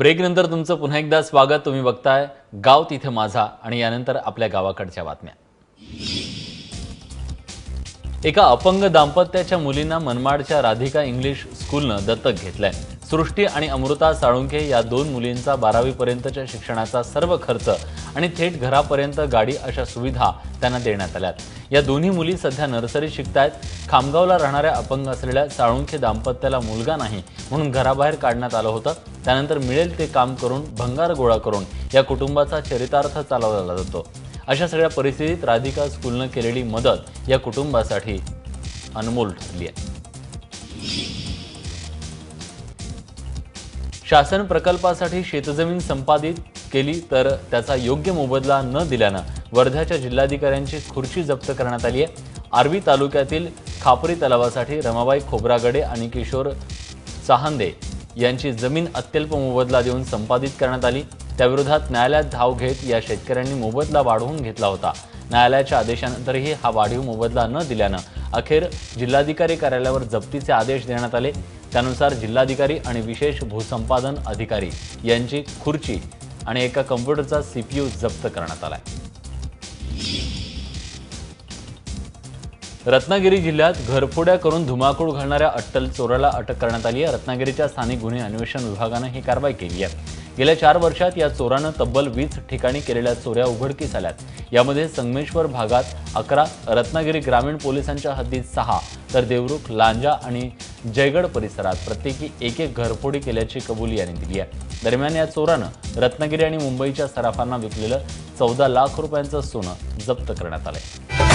Break नंतर तुमचं पुन्हा एकदा स्वागत। तुम्ही बघताय गाव तिथे माझा आणि यानंतर आपल्या गावाकडच्या बातम्या। एका अपंग दाम्पत्याच्या मुलींना मनमाडच्या राधिका इंग्लिश स्कूलनं दत्तक घेतलंय। सृष्टी आणि अमृता साळुंखे या दोन मुलींचा 12वी पर्यंतच्या शिक्षणाचा सर्व खर्च आणि थेट घरापर्यंत गाडी अशा सुविधा त्यांना देण्यात आल्यात। या दोन्ही मुली सध्या नर्सरी शिकतायत। खामगावला राहणाऱ्या अपंग असलेल्या साळुंखे दाम्पत्याला मुलगा नाही म्हणून घराबाहेर काढण्यात आलं होतं। त्यानंतर मिळेल ते काम करून भंगार गोळा करून या कुटुंबाचा चरितार्थ चालवला जातो। अशा सगळ्या परिस्थितीत राधिका स्कूलनं केलेली मदत या कुटुंबासाठी अनमोल ठरली आहे। शासन प्रकल्पासाठी शेतजमीन संपादित केली तर त्याचा योग्य मोबदला न दिल्यानं वर्ध्याच्या जिल्हाधिकाऱ्यांची खुर्ची जप्त करण्यात आली आहे। आर्वी तालुक्यातील खापरी तलावासाठी रमाबाई खोब्रागडे आणि किशोर चाहंदे यांची जमीन अत्यल्प मोबदला देऊन संपादित करण्यात आली। त्याविरोधात न्यायालयात धाव घेत या शेतकऱ्यांनी मोबदला वाढवून घेतला होता। न्यायालयाच्या आदेशानंतरही हा वाढीव मोबदला न दिल्यानं अखेर जिल्हाधिकारी कार्यालयावर जप्तीचे आदेश देण्यात आले। त्यानुसार जिल्हाधिकारी आणि विशेष भूसंपादन अधिकारी यांची खुर्ची आणि एका कॉम्प्युटरचा CPU जप्त करण्यात आलाय। रत्नागिरी जिल्ह्यात घरफोड्या करून धुमाकूळ घालणाऱ्या अट्टल चोराला अटक करण्यात आली आहे। रत्नागिरीच्या स्थानिक गुन्हे अन्वेषण विभागानं ही कारवाई केली आहे। गेल्या 4 वर्षात या चोरानं तब्बल 20 ठिकाणी केलेल्या चोऱ्या उघडकीस आल्यात। यामध्ये संगमेश्वर भागात 11, रत्नागिरी ग्रामीण पोलिसांच्या हद्दीत 6 तर देवरुख, लांजा आणि जयगड परिसरात प्रत्येकी एक घरफोडी केल्याची कबुली यांनी दिली आहे। दरम्यान या चोरानं रत्नागिरी आणि मुंबईच्या सराफांना विकलेलं 14 लाख रुपयांचं सोनं जप्त करण्यात आलंय।